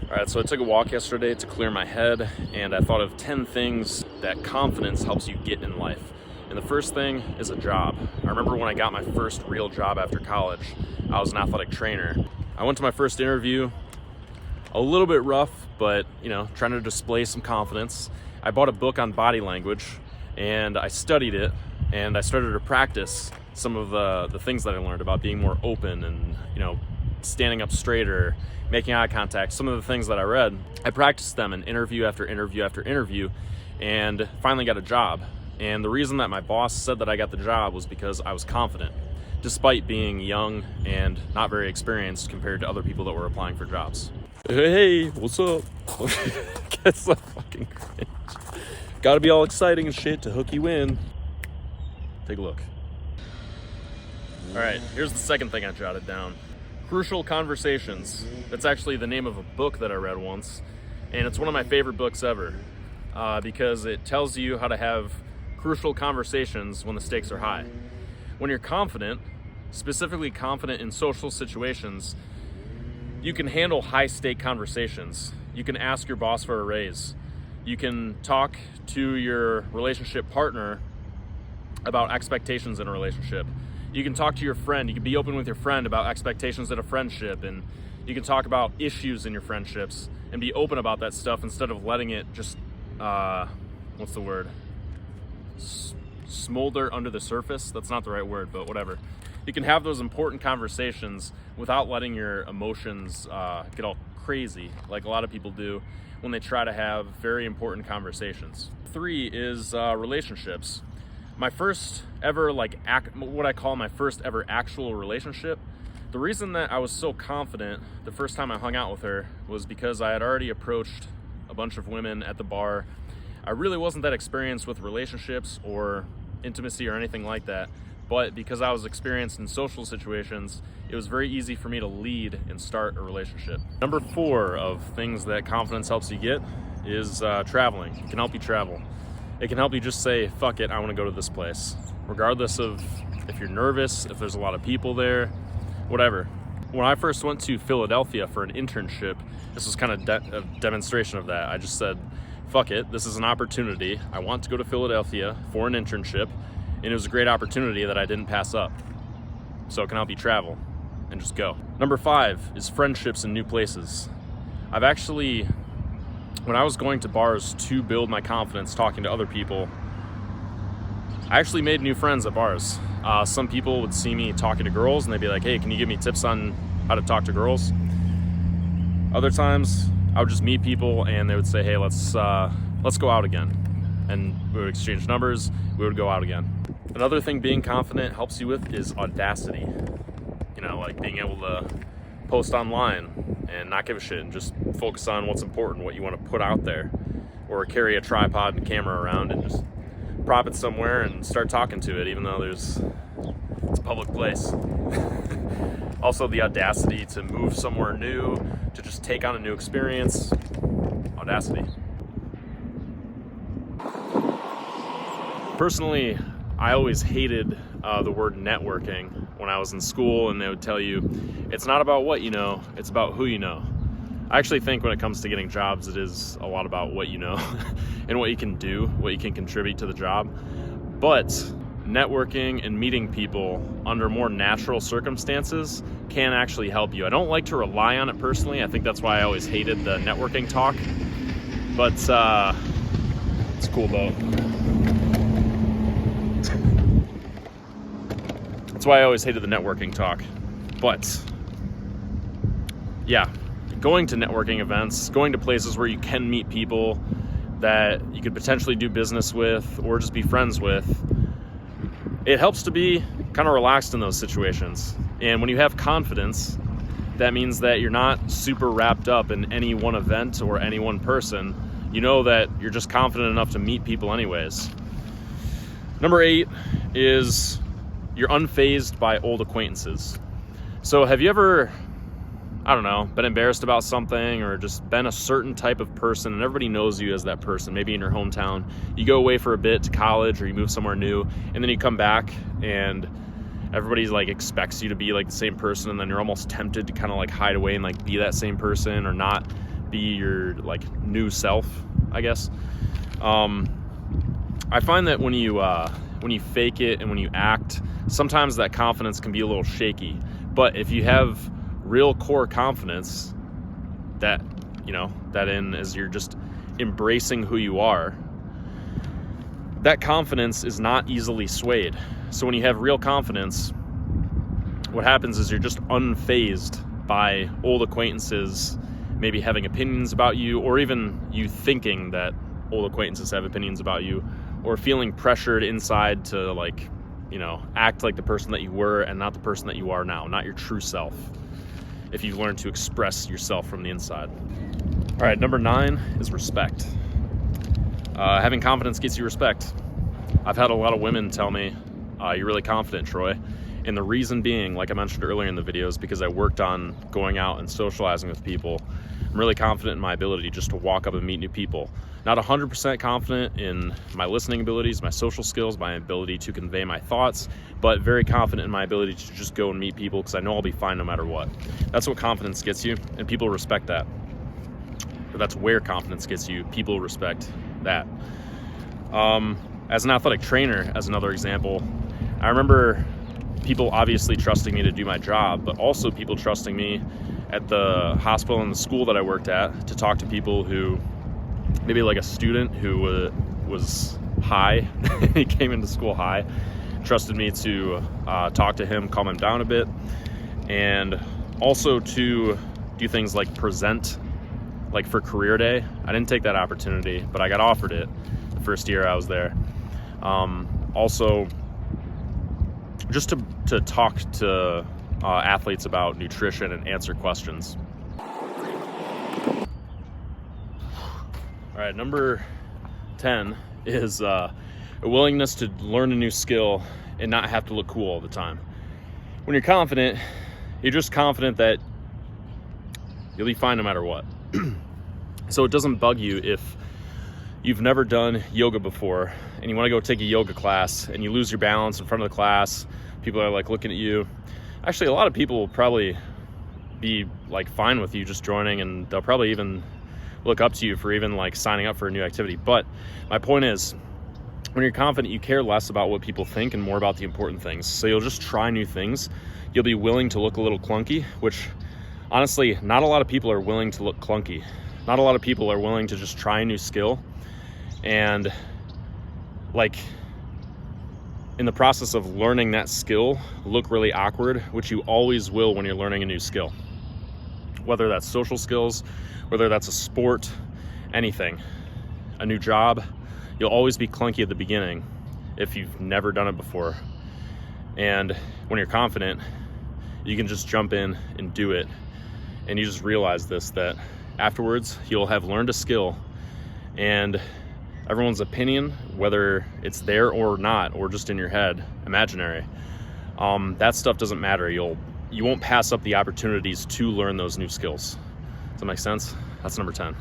All right, so I took a walk yesterday to clear my head, and I thought of 10 things that confidence helps you get in life. And the first thing is a job. I remember when I got my first real job after college, I was an athletic trainer. I went to my first interview, a little bit rough, but trying to display some confidence. I bought a book on body language, and I studied it, and I started to practice some of the things that I learned about being more open and, standing up straighter, making eye contact. Some of the things that I read, I practiced them in interview after interview after interview, and finally got a job. And the reason that my boss said that I got the job was because I was confident, despite being young and not very experienced compared to other people that were applying for jobs. Hey, what's up? That's so fucking cringe. Gotta be all exciting and shit to hook you in. Take a look. All right, here's the second thing I jotted down. Crucial Conversations. That's actually the name of a book that I read once, and it's one of my favorite books ever because it tells you how to have crucial conversations when the stakes are high. When you're confident, specifically confident in social situations, you can handle high-stake conversations. You can ask your boss for a raise. You can talk to your relationship partner about expectations in a relationship. You can talk to your friend. You can be open with your friend about expectations in a friendship, and you can talk about issues in your friendships and be open about that stuff instead of letting it just, smolder under the surface. That's not the right word, but whatever. You can have those important conversations without letting your emotions get all crazy like a lot of people do when they try to have very important conversations. 3 is relationships. My first ever what I call my first ever actual relationship, the reason that I was so confident the first time I hung out with her was because I had already approached a bunch of women at the bar. I really wasn't that experienced with relationships or intimacy or anything like that, but because I was experienced in social situations, it was very easy for me to lead and start a relationship. Number 4 of things that confidence helps you get is traveling. It can help you travel. It can help you just say, fuck it, I want to go to this place. Regardless of if you're nervous, if there's a lot of people there, whatever. When I first went to Philadelphia for an internship, this was kind of a demonstration of that. I just said, fuck it, this is an opportunity. I want to go to Philadelphia for an internship, and it was a great opportunity that I didn't pass up. So it can help you travel and just go. Number 5 is friendships in new places. When I was going to bars to build my confidence talking to other people, I actually made new friends at bars. Some people would see me talking to girls and they'd be like, hey, can you give me tips on how to talk to girls? Other times I would just meet people and they would say, hey, let's go out again. And we would exchange numbers, we would go out again. Another thing being confident helps you with is audacity. Like being able to post online and not give a shit and just focus on what's important, what you want to put out there, or carry a tripod and camera around and just prop it somewhere and start talking to it, even though it's a public place. Also, the audacity to move somewhere new, to just take on a new experience. Audacity. Personally, I always hated the word networking when I was in school, and they would tell you it's not about what you know, it's about who you know. I actually think when it comes to getting jobs, it is a lot about what you know and what you can do, what you can contribute to the job. But networking and meeting people under more natural circumstances can actually help you. I don't like to rely on it personally. I think that's why I always hated the networking talk. But it's cool though. That's why I always hated the networking talk. But yeah, going to networking events, going to places where you can meet people that you could potentially do business with or just be friends with, it helps to be kind of relaxed in those situations. And when you have confidence, that means that you're not super wrapped up in any one event or any one person. You know that you're just confident enough to meet people anyways. Number 8 is you're unfazed by old acquaintances. So have you ever, been embarrassed about something or just been a certain type of person and everybody knows you as that person, maybe in your hometown. You go away for a bit to college or you move somewhere new and then you come back and everybody's expects you to be the same person, and then you're almost tempted to kind of hide away and be that same person or not be your like new self, I guess. I find that when you fake it and when you act, sometimes that confidence can be a little shaky. But if you have real core confidence, that is you're just embracing who you are, that confidence is not easily swayed. So when you have real confidence, what happens is you're just unfazed by old acquaintances maybe having opinions about you, or even you thinking that old acquaintances have opinions about you, or feeling pressured inside to act like the person that you were and not the person that you are now, not your true self, if you've learned to express yourself from the inside. All right, number 9 is respect. Having confidence gets you respect. I've had a lot of women tell me, you're really confident, Troy. And the reason being, like I mentioned earlier in the video, is because I worked on going out and socializing with people. I'm really confident in my ability just to walk up and meet new people. Not 100% confident in my listening abilities, my social skills, my ability to convey my thoughts, but very confident in my ability to just go and meet people because I know I'll be fine no matter what. That's what confidence gets you, and people respect that. Or that's where confidence gets you. People respect that. As an athletic trainer, as another example, I remember people obviously trusting me to do my job, but also people trusting me at the hospital and the school that I worked at to talk to people who, maybe like a student who was high, he came into school high, trusted me to talk to him, calm him down a bit, and also to do things like present, like for career day. I didn't take that opportunity, but I got offered it the first year I was there. Also, just to talk to athletes about nutrition and answer questions. All right, number 10 is a willingness to learn a new skill and not have to look cool all the time. When you're confident, you're just confident that you'll be fine no matter what. So it doesn't bug you if you've never done yoga before and you want to go take a yoga class and you lose your balance in front of the class. People are like looking at you. Actually, a lot of people will probably be like fine with you just joining, and they'll probably even look up to you for even like signing up for a new activity. But my point is, when you're confident, you care less about what people think and more about the important things. So you'll just try new things. You'll be willing to look a little clunky, which honestly, not a lot of people are willing to look clunky. Not a lot of people are willing to just try a new skill and like in the process of learning that skill, look really awkward, which you always will when you're learning a new skill. Whether that's social skills, whether that's a sport, anything, a new job, you'll always be clunky at the beginning if you've never done it before. And when you're confident, you can just jump in and do it. And you just realize this, that afterwards you'll have learned a skill, and everyone's opinion, whether it's there or not, or just in your head, imaginary, that stuff doesn't matter. You won't pass up the opportunities to learn those new skills. Does that make sense? That's number 10.